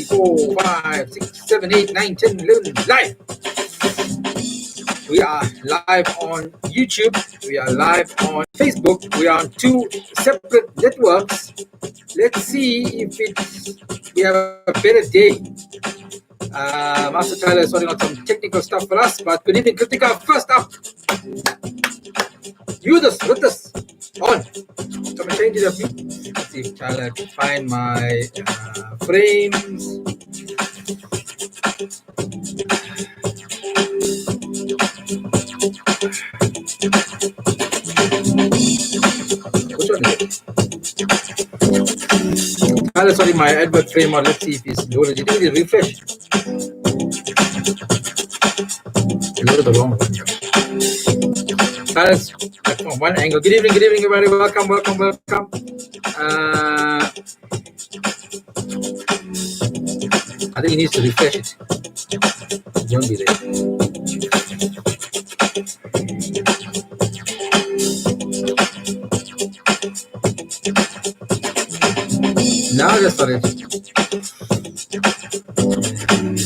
4, 5, 6, 7, 8, 9, 10, 11, live. We are live on YouTube. We are live on Facebook. We are on 2 separate networks. Let's see if we have a better day. Master Tyler is sorting out some technical stuff for us. But good evening, Kritika. First up, with us, on. Come and change it up. Let's see if Tyler can find my frames. Which one is it? Tyler, sorry, my advert frame on. Let's see if it's loaded. Did you refresh? You loaded the wrong one. Tyler's from one angle. Good evening, everybody. Welcome. I think he needs to refresh it. It won't be there. Now that's not it.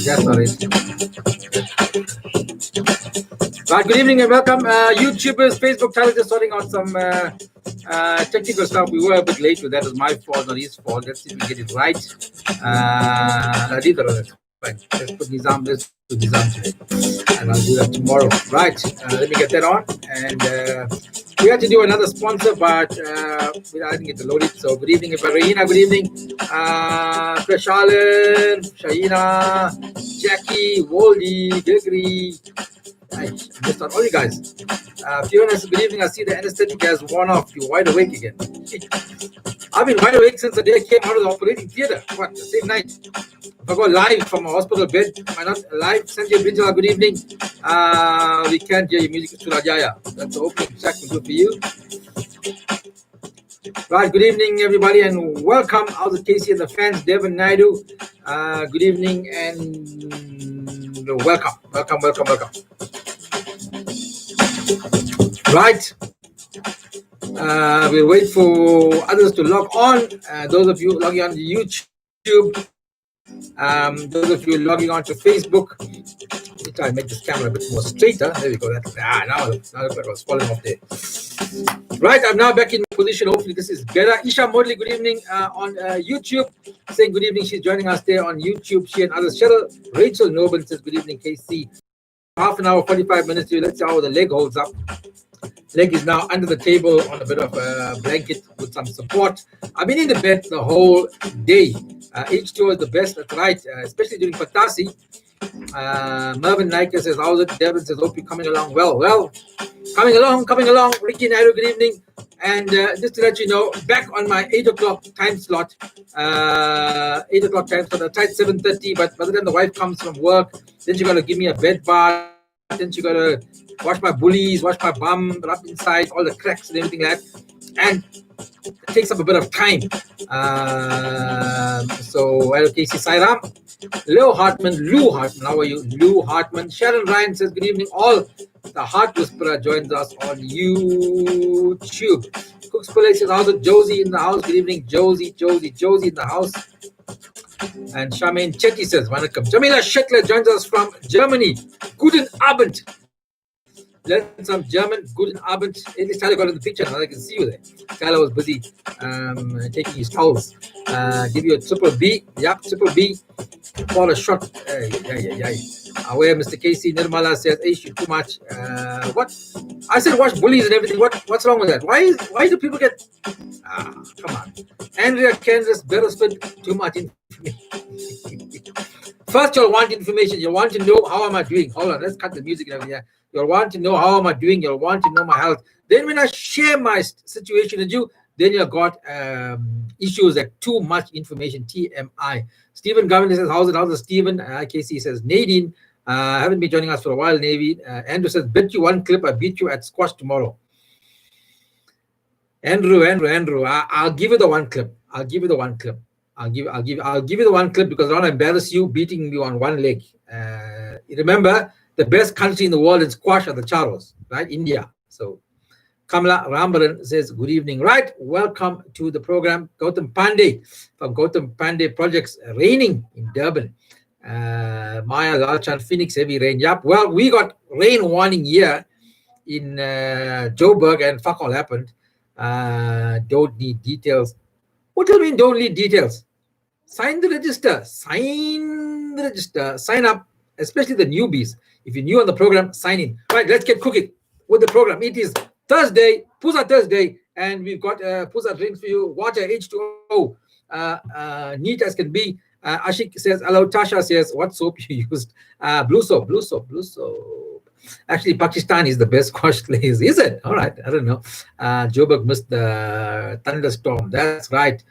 That's not it. Right, good evening and welcome, YouTubers, Facebook. Tyler just sorting out some technical stuff. We were a bit late with that. It was my fault, not his fault. Let's see if we get it right. I did that. Fine. Let's put Nizam. Let's do Nizam today, and I'll do that tomorrow. Right. Let me get that on. And we had to do another sponsor, but I didn't get to load it. So good evening, Rahina. Good evening, Prashalan, Shaina, Jackie, Wally, Gregory. I missed out all you guys. Fiona says, good evening. I see the anesthetic has worn off. You're wide awake again. I've been wide awake since the day I came out of the operating theater. What? The same night. If I go live from a hospital bed, am I not live? Sanjay Brinjala, good evening. We can't hear your music. Surajaya. That's the opening track we'll do for you. Right, good evening, everybody, and welcome. How's it, Casey and the fans? Devin Naidu. Good evening and welcome. Right. We'll wait for others to log on. Those of you logging on to YouTube, those of you logging on to Facebook. Let me try and make this camera a bit more straighter. There we go. Now it looks like I was falling off there. Right, I'm now back in my position. Hopefully this is better. Isha Modley, good evening on YouTube. Saying good evening. She's joining us there on YouTube. She and others. Cheryl Rachel Noble says good evening, KC. Half an hour, 45 minutes. Let's see how the leg holds up. Leg is now under the table on a bit of a blanket with some support. I've been in the bed the whole day. H2O is the best, that's right, especially during Patasi. Mervyn Nike says, how's it? Devin says, hope you're coming along well. Well, coming along. Ricky Nairo, good evening. And just to let you know, back on my 8 o'clock time slot. 8 o'clock time slot. I tried 7:30, but by the time the wife comes from work, then she got to give me a bed bath. Then she got to wash my bullies, wash my bum, rub inside, all the cracks and everything like that. And it takes up a bit of time. So, Casey Sairam. Lou Hartman, how are you? Lou Hartman. Sharon Ryan says, good evening. All the Heart Whisperer joins us on YouTube. Cooks Pillay says, how's it? Josie in the house. Good evening, Josie in the house. And Charmaine Chetty says, Vanakkam. Jamila Sheckler joins us from Germany. Guten Abend. Learn some German. Guten Abend. At least Tyler got in the picture. Now I can see you there. Tyler was busy taking his towels. Give you a triple B. Yep, triple B. For a shot. Where Mr. Casey Nirmala says, hey, you too much. What? I said watch bullies and everything. What's wrong with that? Why do people get... come on. Andrea Kansas, Beresford, too much information. First, you'll want information. You'll want to know how am I doing. Hold on, let's cut the music and everything. You'll want to know how am I doing. You'll want to know my health. Then when I share my situation with you, then you've got issues like too much information, TMI. Stephen Governor says, how's it, Stephen? KC says, Nadine, haven't been joining us for a while, Navy. Andrew says, bet you one clip, I beat you at squash tomorrow. Andrew, I'll give you the one clip. I'll give you the one clip because I want to embarrass you beating me on one leg. Remember, the best country in the world in squash are the Charos, right? India. So Kamala Rambaran says, good evening. Right, welcome to the program. Gautam Pandey from Gautam Pandey Projects, raining in Durban. Maya Lalchan, Phoenix, heavy rain. Yep, well, we got rain warning here in Joburg, and fuck all happened. Don't need details. What do you mean don't need details? Sign the register. Sign the register. Sign up, especially the newbies. If you're new on the program, sign in. Right, let's get cooking with the program. It is Thursday, Puza Thursday, and we've got Puza drinks for you. Water, H2O, neat as can be. Ashik says, hello. Tasha says, what soap you used? Blue soap, blue soap, blue soap. Actually, Pakistan is the best squash glaze. Is it? All right, I don't know. Joburg missed the thunderstorm. That's right.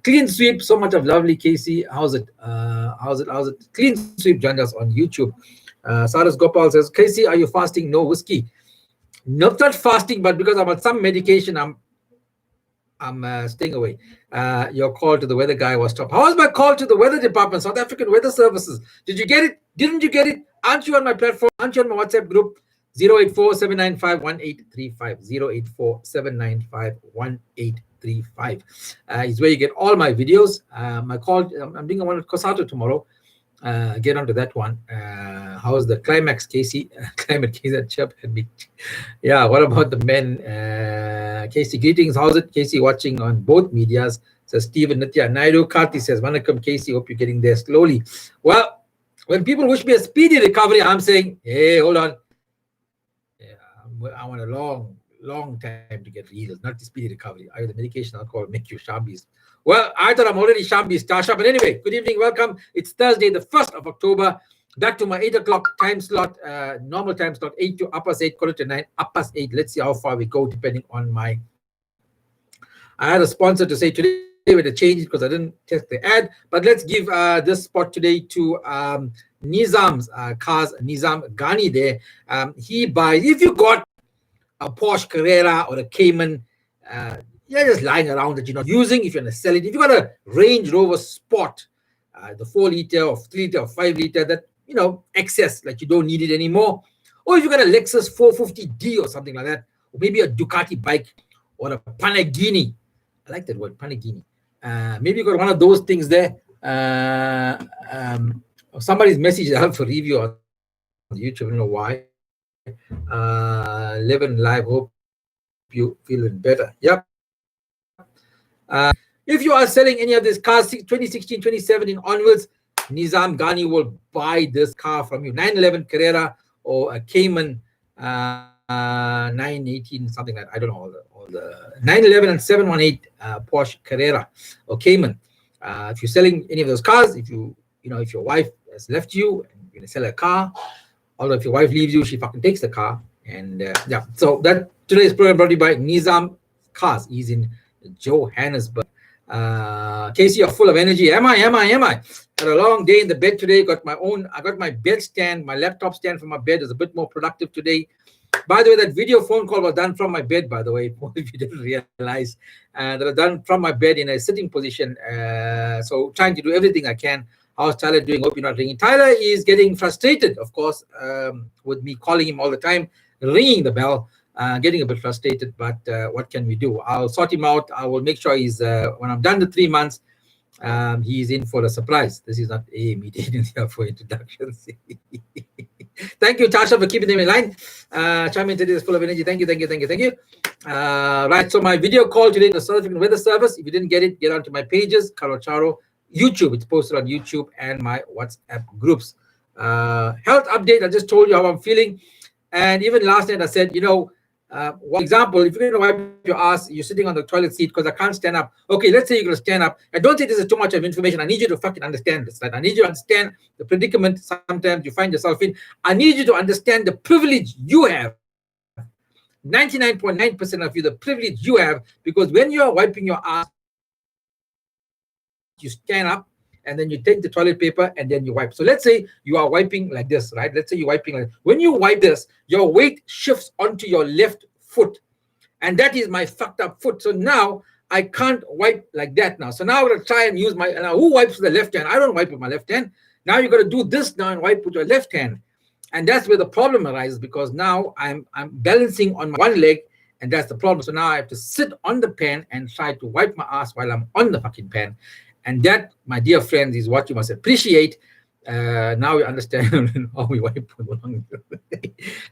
Clean Sweep, so much of lovely Casey. How's it? How's it? Clean Sweep joined us on YouTube. Saras Gopal says, Casey, are you fasting? No whiskey. Not fasting, but because I'm on some medication, I'm staying away. Your call to the weather guy was top. How was my call to the weather department, South African Weather Services? Did you get it? Didn't you get it? Aren't you on my platform? Aren't you on my WhatsApp group? 084-795-1835. 084-795-1835 is where you get all my videos. My call, I'm doing one at Kosato tomorrow. Get onto that one. How's the climax, Casey? Climate Casey, chirp at me. Yeah, what about the men? Casey, greetings. How's it? Casey watching on both medias. Says Stephen Nitya Naidu. Karthi says, Vanakkam, Casey. Hope you're getting there slowly. Well, when people wish me a speedy recovery, I'm saying, hey, hold on. Yeah, I want a long time to get healed, not the speedy recovery. The medication alcohol make you shambis. Well, I thought I'm already shambis, Tasha. But anyway, good evening, welcome. It's Thursday, the 1st of October. Back to my 8 o'clock time slot, normal time slot, 8 to upper 8, quarter to 9, upper 8. Let's see how far we go, depending on my... I had a sponsor to say today we had to change it because I didn't test the ad. But let's give this spot today to Nizam's cars, Nizam Ghani there. He buys, if you got a Porsche Carrera or a Cayman, you're just lying around that you're not using. If you're going to sell it, if you got a Range Rover Sport, the 4 liter or 3 liter or 5 liter, that, you know, excess, like you don't need it anymore. Or if you got a Lexus 450D or something like that, or maybe a Ducati bike or a Panagini. I like that word, Panagini. Maybe you got one of those things there. Somebody's message I have for review on YouTube. I don't know why. 11 live. Hope you feeling better. Yep. If you are selling any of these cars, 2016, 2017 onwards, Nizam Ghani will buy this car from you. 911 Carrera or a Cayman 918, something like that. I don't know all the 911 and 718 Porsche Carrera or Cayman. If you're selling any of those cars, if your wife has left you and you're gonna sell a car, although if your wife leaves you, she fucking takes the car. And yeah, so that today's program brought to you by Nizam Cars. He's in Johannesburg. Casey, you're full of energy. Am I? Had a long day in the bed today. I got my bed stand, my laptop stand for my bed is a bit more productive today. By the way, that video phone call was done from my bed, by the way, if you didn't realize. That was done from my bed in a sitting position. So trying to do everything I can. How's Tyler doing? Hope you're not ringing. Tyler is getting frustrated, of course, with me calling him all the time, ringing the bell. Getting a bit frustrated, but what can we do? I'll sort him out. I will make sure he's, when I'm done the 3 months, he's in for a surprise. This is not a meeting here for introductions. Thank you, Tasha, for keeping them in line. Chime in today is full of energy. Thank you. Right, so my video call today to South African Weather Service. If you didn't get it, get onto my pages, Karo Charo, YouTube. It's posted on YouTube and my WhatsApp groups. Health update, I just told you how I'm feeling. And even last night I said, one example, if you're going to wipe your ass, you're sitting on the toilet seat because I can't stand up. Okay, let's say you're going to stand up. I don't think this is too much of information. I need you to fucking understand this, right? I need you to understand the predicament sometimes you find yourself in. I need you to understand the privilege you have. 99.9% of you, the privilege you have, because when you're wiping your ass, you stand up and then you take the toilet paper and then you wipe. So let's say you are wiping like this, right? Let's say you're wiping like this. When you wipe this, your weight shifts onto your left foot. And that is my fucked up foot. So now I can't wipe like that now. So now I'm going to try and use who wipes with the left hand? I don't wipe with my left hand. Now you're going to do this now and wipe with your left hand. And that's where the problem arises, because now I'm balancing on one leg And that's the problem. So now I have to sit on the pan and try to wipe my ass while I'm on the fucking pan. And that, my dear friends, is what you must appreciate. Now you understand how we wipe with one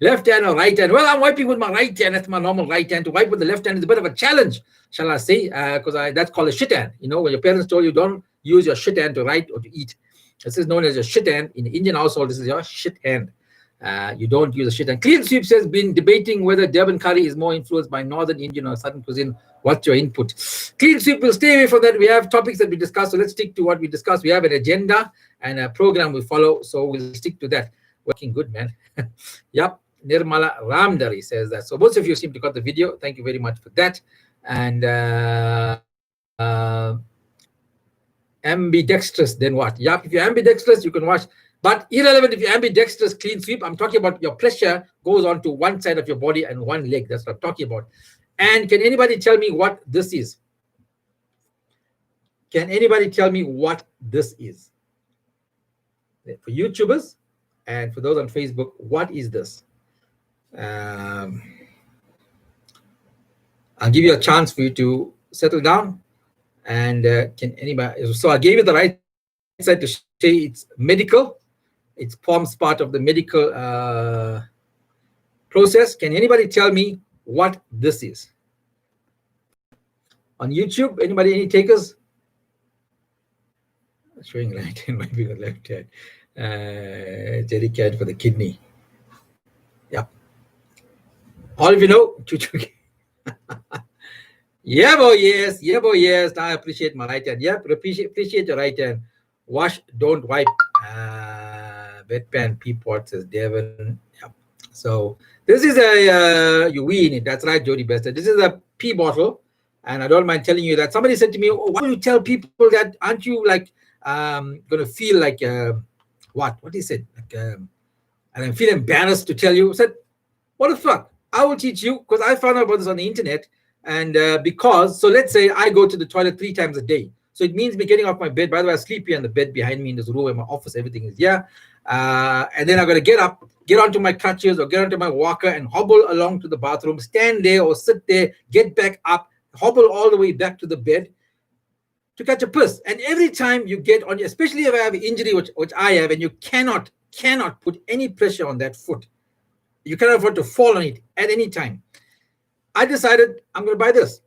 left hand or right hand. Well, I'm wiping with my right hand. That's my normal right hand. To wipe with the left hand is a bit of a challenge, shall I say? Because that's called a shit hand. You know, when your parents told you don't use your shit hand to write or to eat. This is known as your shit hand. In the Indian household, this is your shit hand. You don't use a shit hand. Clean Sweep says, been debating whether Durban curry is more influenced by Northern Indian or Southern cuisine. What's your input? Clean Sweep will stay away from that. We have topics that we discuss, so let's stick to what we discuss. We have an agenda and a program we follow, so we'll stick to that. Working good, man. Yep. Nirmala Ramdari says that. So most of you seem to got the video. Thank you very much for that. And ambidextrous, then what? Yep. If you're ambidextrous, you can watch. But irrelevant if you're ambidextrous, Clean Sweep. I'm talking about your pressure goes on to one side of your body and one leg. That's what I'm talking about. And can anybody tell me what this is? Can anybody tell me what this is? For YouTubers and for those on Facebook, what is this? I'll give you a chance for you to settle down. And can anybody? So I gave you the right side to say it's medical. It forms part of the medical process. Can anybody tell me what this is? On YouTube, anybody, any takers? Showing right hand, wiping on left hand. Jelly cat for the kidney. Yep. All of you know. Yeah, boy, yes. Yeah, boy, yes. Now I appreciate my right hand. Yep, appreciate your right hand. Wash, don't wipe. Bedpan, peapot, says Devon. Yep. So this is a, you wee in it. That's right, Jody Bester. This is a pee bottle. And I don't mind telling you that. Somebody said to me, oh, why do you tell people that? Aren't you like going to feel like, what he said? Like, and I feel embarrassed to tell you. I said, what the fuck? I will teach you, because I found out about this on the internet. And so let's say I go to the toilet 3 times a day. So it means me getting off my bed. By the way, I sleep here on the bed behind me in this room where my office, everything is here. And then I'm going to get up, get onto my crutches or get onto my walker and hobble along to the bathroom, stand there or sit there, get back up, hobble all the way back to the bed to catch a piss. And every time you get on, especially if I have an injury, which I have, and you cannot put any pressure on that foot. You cannot afford to fall on it at any time. I decided I'm going to buy this.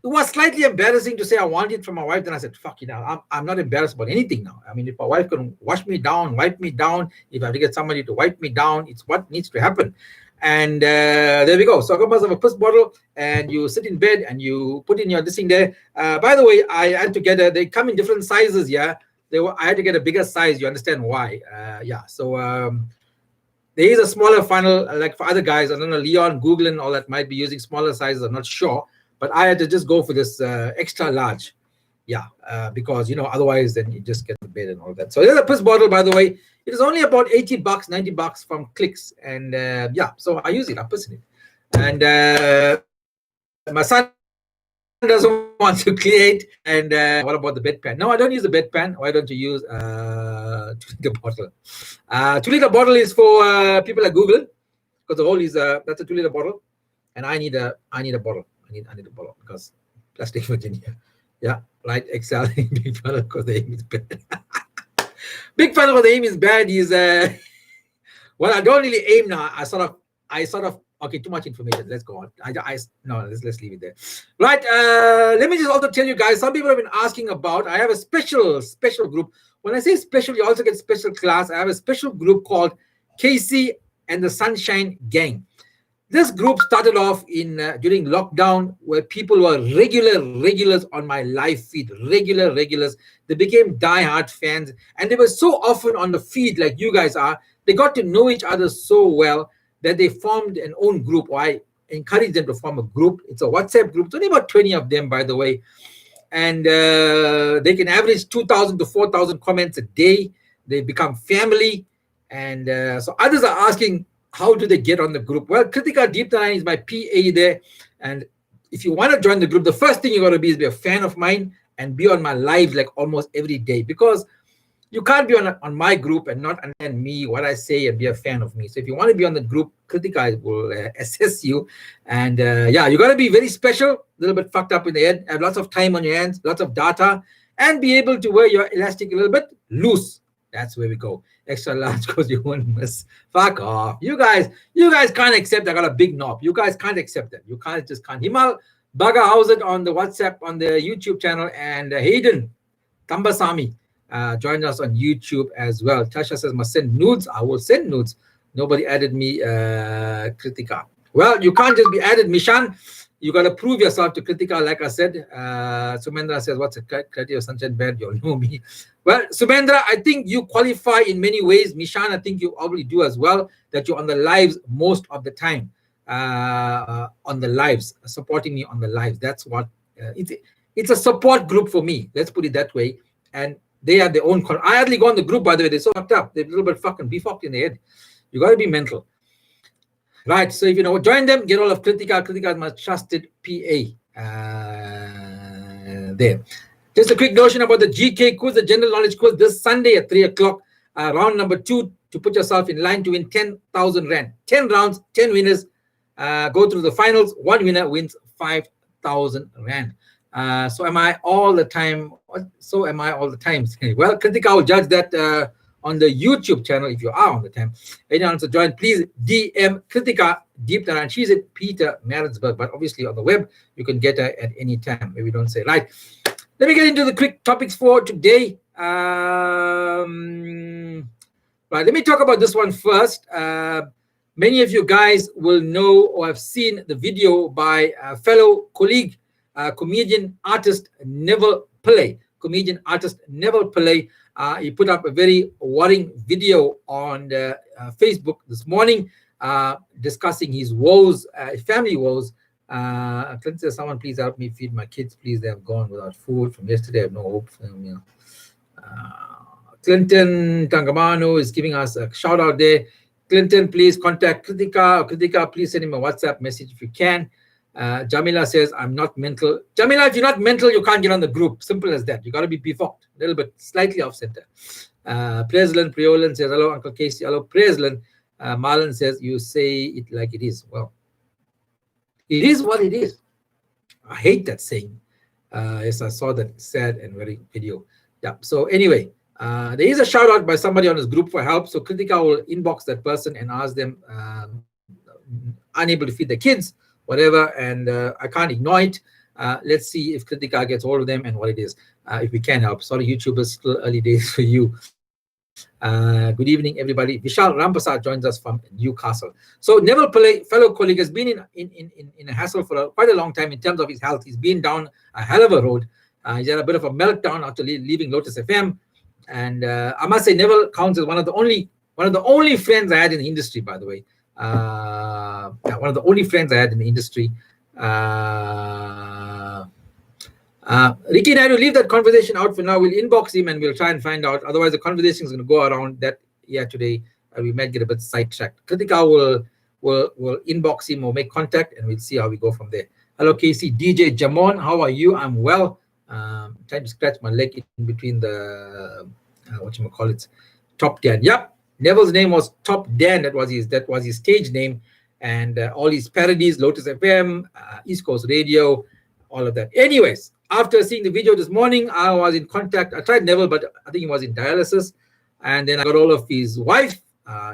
It was slightly embarrassing to say I want it from my wife. Then I said, fuck it, I'm not embarrassed about anything now. I mean, if my wife can wash me down, wipe me down, if I have to get somebody to wipe me down, it's what needs to happen. And there we go. So I got myself a piss bottle, and you sit in bed and you put in your this thing there. By the way, I had to get they come in different sizes. Yeah, I had to get a bigger size. You understand why? So there is a smaller funnel, like for other guys. I don't know, Leon, Google, and all that might be using smaller sizes. I'm not sure, but I had to just go for this extra large. Because otherwise then you just get the bed and all that. So there's a piss bottle, by the way. It is only about $80, $90 from Clicks, and so I use it. I piss in it, and my son doesn't want to clean it. And what about the bedpan? No, I don't use the bedpan. Why don't you use 2-liter bottle? 2-liter bottle is for people like Google, because the whole is that's a 2-liter bottle, and I need a bottle. I need a bottle because plastic Virginia. Yeah, right. Excel. Big funnel because the aim is bad. Big funnel because the aim is bad is well, I don't really aim now. I sort of okay, too much information. Let's go on. Let's leave it there. Right. Let me just also tell you guys, some people have been asking about, I have a special group. When I say special, you also get special class. I have a special group called Casey and the Sunshine Gang. This group started off in during lockdown, where people were regulars on my live feed, regulars. They became diehard fans, and they were so often on the feed like you guys are. They got to know each other so well that they formed an own group. Or I encouraged them to form a group. It's a WhatsApp group. It's only about 20 of them, by the way, and they can average 2,000 to 4,000 comments a day. They become family, and so others are asking, how do they get on the group? Well, Kritika Deepnarayan is my PA there. And if you want to join the group, the first thing you got to be is be a fan of mine and be on my lives like almost every day. Because, you can't be on my group and not understand me, what I say, and be a fan of me. So if you want to be on the group, Kritika will assess you. And yeah, you got to be very special, a little bit fucked up in the head, have lots of time on your hands, lots of data, and be able to wear your elastic a little bit loose. That's where we go. Extra large because you won't miss. Fuck off. You guys can't accept I got a big knob. You guys can't accept that. You just can't. Himal Baga, how's it on the WhatsApp, on the YouTube channel? And Hayden Tambasamy joined us on YouTube as well. Tasha says, must send nudes. I will send nudes. Nobody added me, Kritika. Well, you can't just be added, Mishan. You got to prove yourself to Kritika, like I said. Sumendra says, what's a criteria of Sunshine Band? You'll know me. Well, Sumendra, I think you qualify in many ways. Mishan, I think you probably do as well, that you're on the lives most of the time. On the lives, supporting me on the lives. That's what, it's a support group for me. Let's put it that way. And they have their own. I hardly go on the group, by the way. They're so fucked up. They're a little bit fucking befucked in the head. You got to be mental. Right, so if you know, join them, get all of Kritika. Kritika is my trusted PA there. Just a quick notion about the GK quiz, the general knowledge quiz, this Sunday at 3 o'clock, round number 2, to put yourself in line to win 10,000 Rand. 10 rounds, 10 winners, go through the finals. One winner wins 5,000 Rand. So am I all the time? So am I all the time? Well, Kritika will judge that on the YouTube channel, if you are on the time. Anyone wants to join, please DM Kritika Deep Down. She's at Peter Maritzburg, but obviously on the web, you can get her at any time. Maybe don't say. Right. Let me get into the quick topics for today. Right, let me talk about this one first. Many of you guys will know or have seen the video by a fellow colleague, comedian artist Neville Pillay. Comedian artist Neville Pillay. He put up a very worrying video on Facebook this morning, discussing his woes, family woes. Clinton says, someone please help me feed my kids, please. They have gone without food from yesterday. I have no hope for them. You know. Clinton Tangamano is giving us a shout out there. Clinton, please contact Kritika. Kritika, please send him a WhatsApp message if you can. Jamila says, I'm not mental. Jamila, if you're not mental, you can't get on the group. Simple as that. You got to be befucked. A little bit, slightly off center. Preslin Priolan says, hello, Uncle Casey. Hello, Preslin. Marlon says, you say it like it is. Well, it is what it is. I hate that saying. Yes, I saw that sad and very video. Yeah. So anyway, there is a shout out by somebody on his group for help. So Kritika will inbox that person and ask them, unable to feed the kids, whatever, and I can't ignore it. Let's see if Kritika gets hold of them and what it is, if we can help. Sorry, YouTubers, still early days for you. Good evening, everybody. Vishal Rampasad joins us from Newcastle. So Neville Pillay, fellow colleague, has been in a hassle for quite a long time in terms of his health. He's been down a hell of a road. He's had a bit of a meltdown after leaving Lotus FM. And I must say, Neville counts as one of the only friends I had in the industry, by the way. Yeah, one of the only friends I had in the industry. Ricky and I will leave that conversation out for now. We'll inbox him and we'll try and find out. Otherwise, the conversation is going to go around that. Yeah, today we might get a bit sidetracked. Kritika will inbox him or make contact, and we'll see how we go from there. Hello, Casey. DJ Jamon, how are you? I'm well. Trying to scratch my leg in between the Top Dan. Yep, Neville's name was Top Dan. That was his stage name, and all his parodies, Lotus FM, East Coast Radio, all of that. Anyways, after seeing the video this morning, I was in contact. I tried Neville, but I think he was in dialysis, and then I got all of his wife,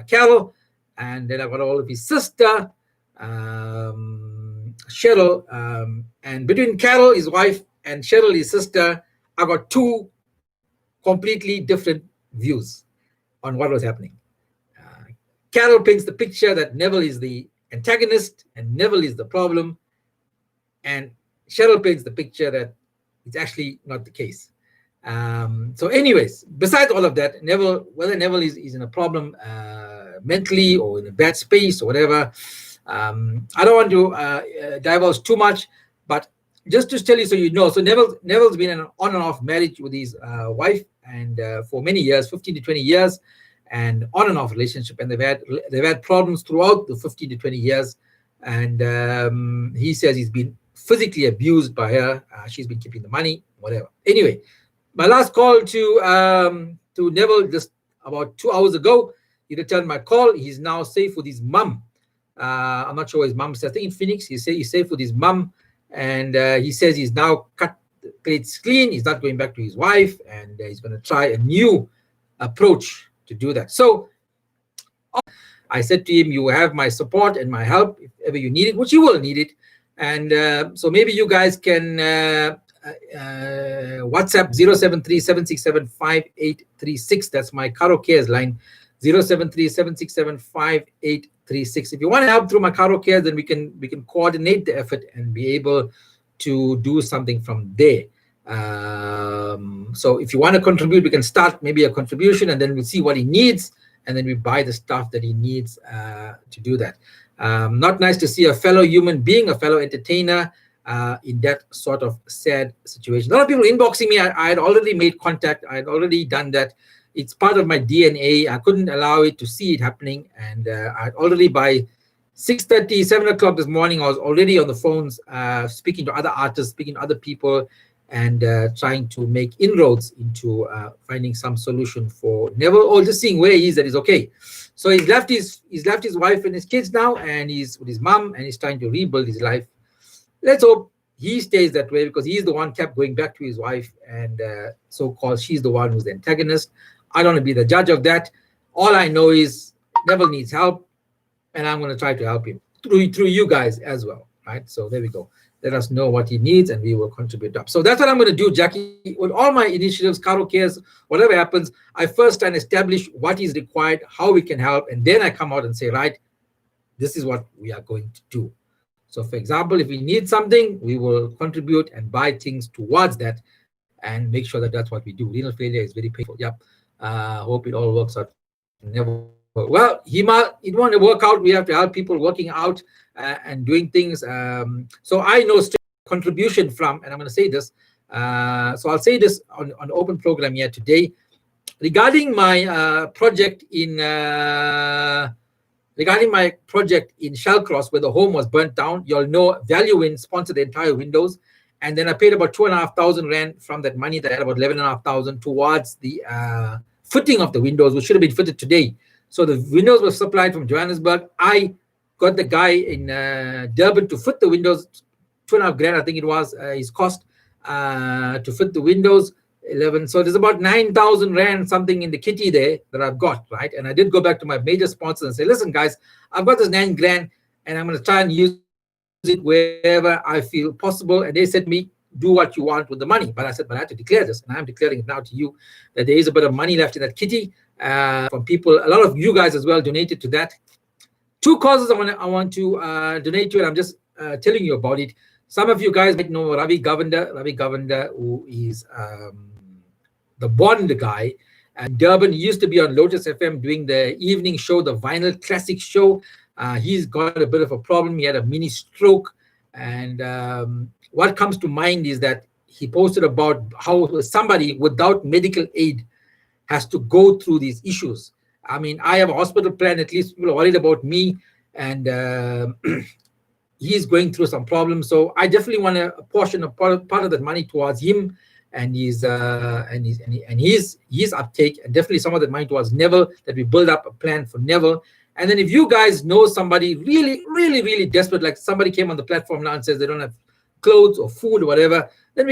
Carol, and then I got all of his sister, Cheryl, and between Carol, his wife, and Cheryl, his sister, I got two completely different views on what was happening. Carol paints the picture that Neville is the antagonist and Neville is the problem, and Cheryl paints the picture that it's actually not the case. So anyways, besides all of that, whether Neville is in a problem mentally or in a bad space or whatever, I don't want to divulge too much, but just to tell you so you know, so Neville's been in an on and off marriage with his wife, and for many years, 15 to 20 years, and on and off relationship, and they've had problems throughout the 15 to 20 years, and he says he's been physically abused by her. She's been keeping the money, whatever. Anyway, my last call to to Neville just about 2 hours ago. He returned my call. He's now safe with his mum. I'm not sure his mum says. I think in Phoenix. He's safe with his mum, and he says he's now cut the plates clean. He's not going back to his wife, and he's going to try a new approach to do that. So I said to him, you have my support and my help if ever you need it, which you will need it. And so maybe you guys can WhatsApp 073-767-5836. That's my Karo Cares line, 073-767-5836. If you want to help through my Karo Cares, then we can coordinate the effort and be able to do something from there. So if you want to contribute, we can start maybe a contribution, and then we'll see what he needs, and then we buy the stuff that he needs to do that. Not nice to see a fellow human being, a fellow entertainer, in that sort of sad situation. A lot of people inboxing me. I had already made contact. I had already done that. It's part of my DNA. I couldn't allow it to see it happening. And I had already by 6:30, 7 o'clock this morning, I was already on the phones speaking to other artists, speaking to other people, and trying to make inroads into finding some solution for Neville, or just seeing where he is, that is okay. So he's left his wife and his kids now, and he's with his mom, and he's trying to rebuild his life. Let's hope he stays that way, because he's the one kept going back to his wife, and so-called she's the one who's the antagonist. I don't want to be the judge of that. All I know is Neville needs help, and I'm going to try to help him through you guys as well, right? So there we go. Let us know what he needs, and we will contribute up. So that's what I'm going to do, Jackie. With all my initiatives, Karo Cares, whatever happens, I first try and establish what is required, how we can help, and then I come out and say, right, this is what we are going to do. So, for example, if we need something, we will contribute and buy things towards that, and make sure that that's what we do. Renal failure is very painful. Yep. Hope it all works out. Never. Well, Hima, it want to work out. We have to help people working out and doing things. So I know contribution from, and I'm going to say this. So I'll say this on the open program here today, regarding my project in Shellcross, where the home was burnt down. You'll know ValueWin sponsored the entire windows, and then I paid about 2,500 rand from that money that I had about 11,500 towards the fitting of the windows, which should have been fitted today. So the windows were supplied from Johannesburg. I got the guy in Durban to fit the windows, 2.5 grand, I think it was his cost to fit the windows. 11. So there's about 9,000 rand something in the kitty there that I've got, right? And I did go back to my major sponsors and say, listen, guys, I've got this 9 grand, and I'm going to try and use it wherever I feel possible. And they said to me, do what you want with the money. But I said, but I have to declare this, and I'm declaring it now to you, that there is a bit of money left in that kitty from people. A lot of you guys as well donated to that. 2 causes I want to donate to, and I'm just telling you about it. Some of you guys might know Ravi Govender, who is the Bond guy. And Durban, used to be on Lotus FM doing the evening show, the Vinyl Classic show. He's got a bit of a problem. He had a mini stroke. And what comes to mind is that he posted about how somebody without medical aid has to go through these issues. I mean, I have a hospital plan. At least people are worried about me. And he's going through some problems. So I definitely want to portion a part of that money towards him and his uptake, and definitely some of that money towards Neville, that we build up a plan for Neville. And then if you guys know somebody really, really, really desperate, like somebody came on the platform now and says they don't have clothes or food or whatever, then we